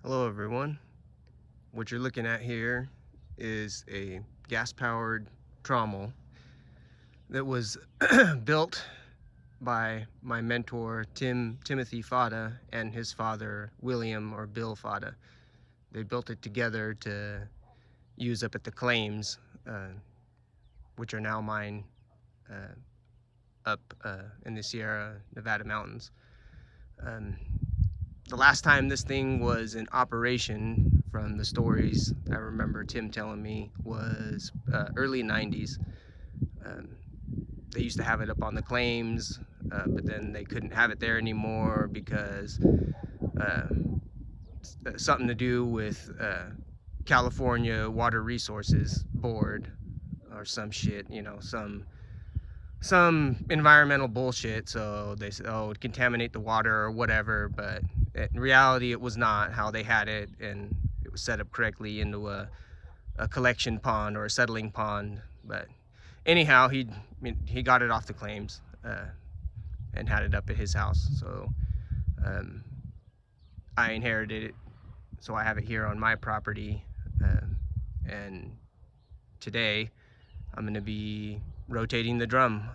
Hello everyone. What you're looking at here is a gas-powered Trommel that was built by my mentor Timothy Fadda and his father William or Bill Fadda. They built it together to use up at the claims, which are now mine up in the Sierra Nevada mountains. The last time this thing was in operation, from the stories I remember Tim telling me, was early 90s. They used to have it up on the claims, but then they couldn't have it there anymore because something to do with California Water Resources Board or some shit, you know, some environmental bullshit. So they said, oh, it'd contaminate the water or whatever, but in reality it was not how they had it, and it was set up correctly into a collection pond or a settling pond. But anyhow, he got it off the claims and had it up at his house. So I inherited it, so I have it here on my property, and today I'm going to be rotating the drum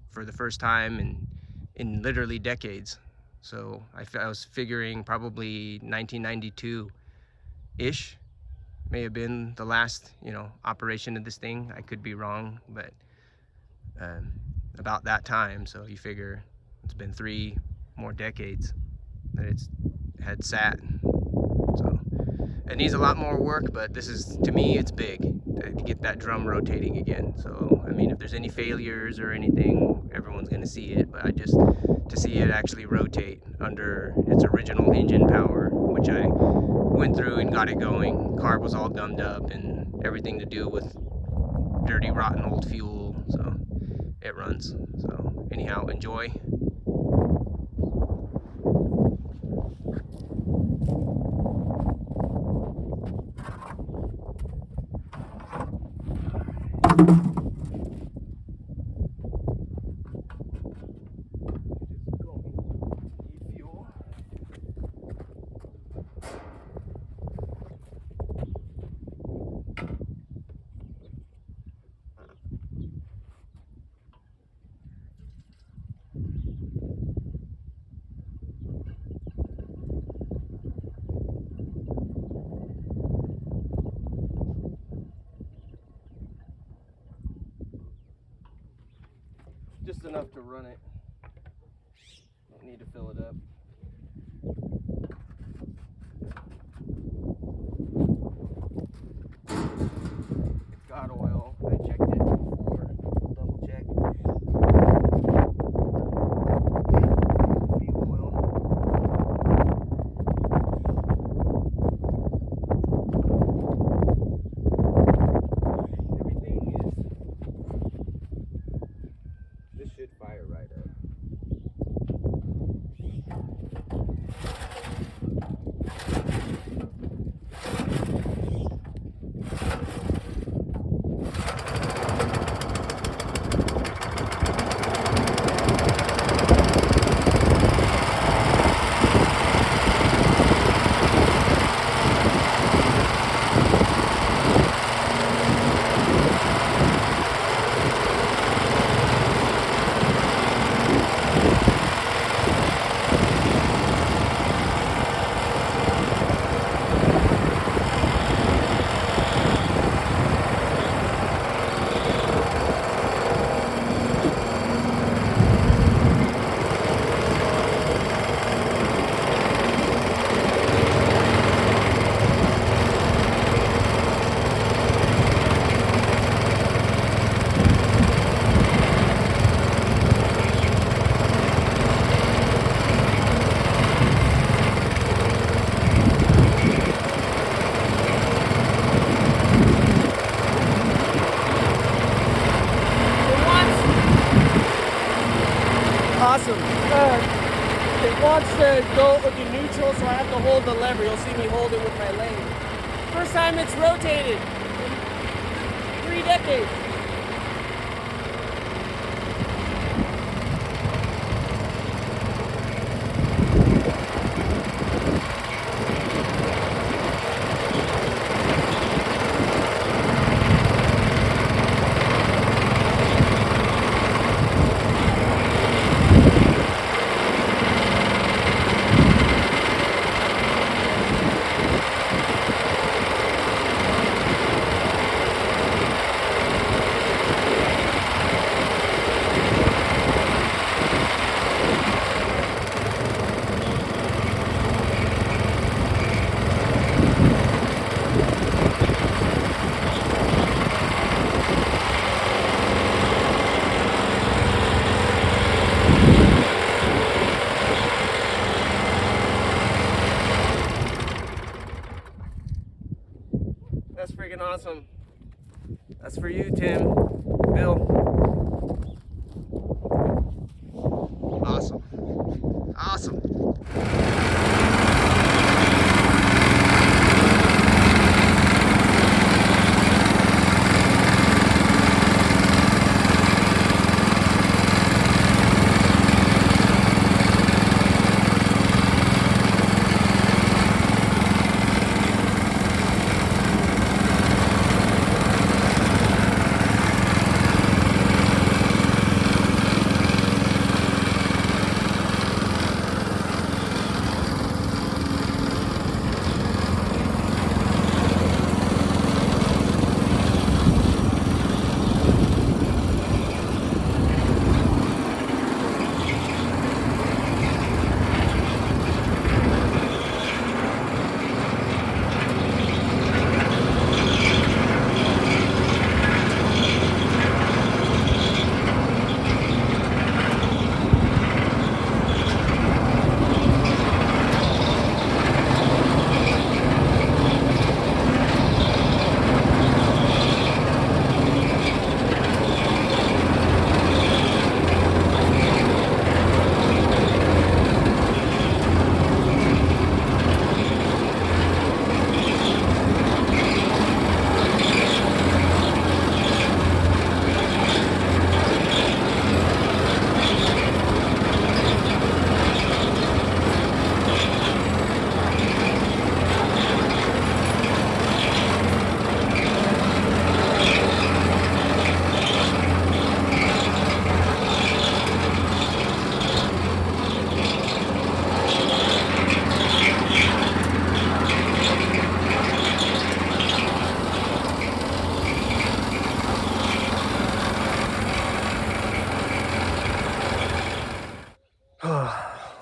for the first time in literally decades. So I was figuring probably 1992-ish may have been the last, operation of this thing. I could be wrong, but about that time. So you figure it's been 3 more decades that it's had sat. So it needs a lot more work, but this is, to me, it's big to get that drum rotating again. So I mean, if there's any failures or anything, everyone's gonna see it, but to see it actually rotate under its original engine power, which I went through and got it going. Carb was all gummed up and everything to do with dirty, rotten old fuel, so it runs. So anyhow, enjoy. Just enough to run it. Don't need to fill it up. It's got oil. I checked it before. Double check. The oil. Everything is. This should fire right up. Awesome. It wants to go to neutral, so I have to hold the lever. You'll see me hold it with my leg. First time it's rotated in 3 decades. awesome. That's for you, Tim. Bill. Awesome. Awesome.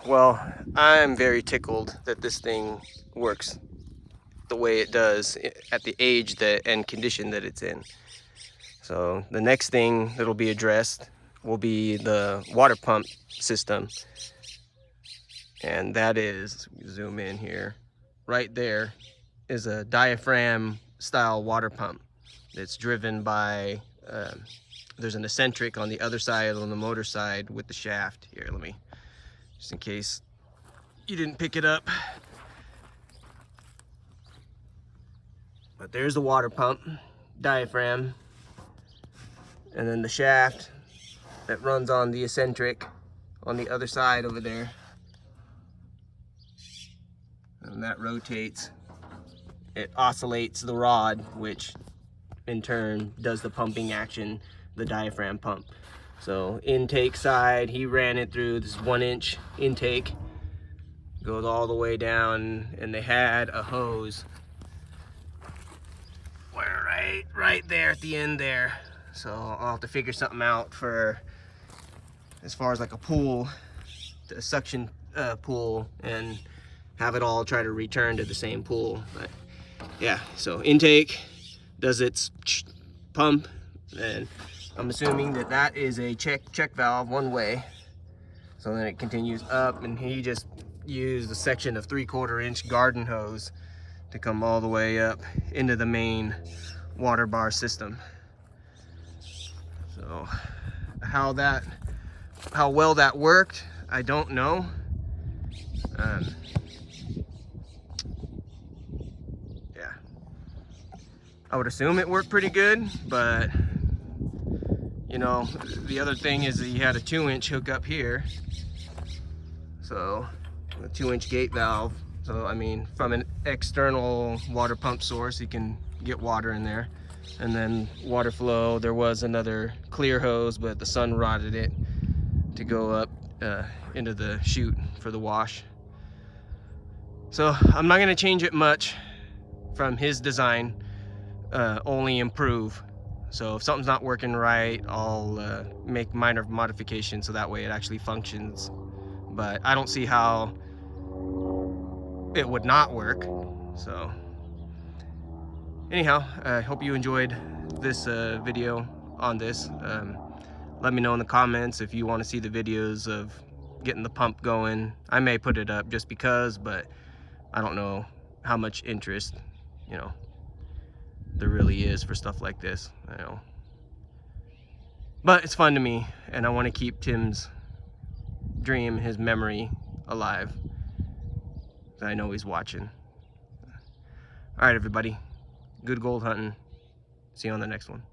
Well, I'm very tickled that this thing works the way it does at the age and condition that it's in. So the next thing that'll be addressed will be the water pump system. And that is, zoom in here, right there is a diaphragm style water pump that's driven by, there's an eccentric on the other side, on the motor side with the shaft. Here, let me, just in case you didn't pick it up. But there's the water pump diaphragm, and then the shaft that runs on the eccentric on the other side over there. And that rotates. It oscillates the rod, which in turn does the pumping action, the diaphragm pump. So intake side, he ran it through this 1-inch intake, goes all the way down, and they had a hose right there at the end there. So I'll have to figure something out for as far as like a pool, the suction pool, and have it all try to return to the same pool. But yeah, so intake does its pump, and I'm assuming that that is a check valve one way. So then it continues up, and he just used a section of 3/4 inch garden hose to come all the way up into the main water bar system. So how well that worked, I don't know. Yeah, I would assume it worked pretty good, but you know, the other thing is that he had a 2-inch hook up here, so a 2-inch gate valve. So I mean, from an external water pump source, you can get water in there. And then water flow, there was another clear hose, but the sun rotted it to go up into the chute for the wash. So I'm not gonna change it much from his design, only improve. So if something's not working right, I'll make minor modifications so that way it actually functions. But I don't see how it would not work. So anyhow, I hope you enjoyed this video on this. Let me know in the comments if you want to see the videos of getting the pump going. I may put it up just because, but I don't know how much interest, you know. there really is for stuff like this, you know. But it's fun to me, and I want to keep Tim's dream, his memory alive. I know he's watching. All right, everybody. Good gold hunting. See you on the next one.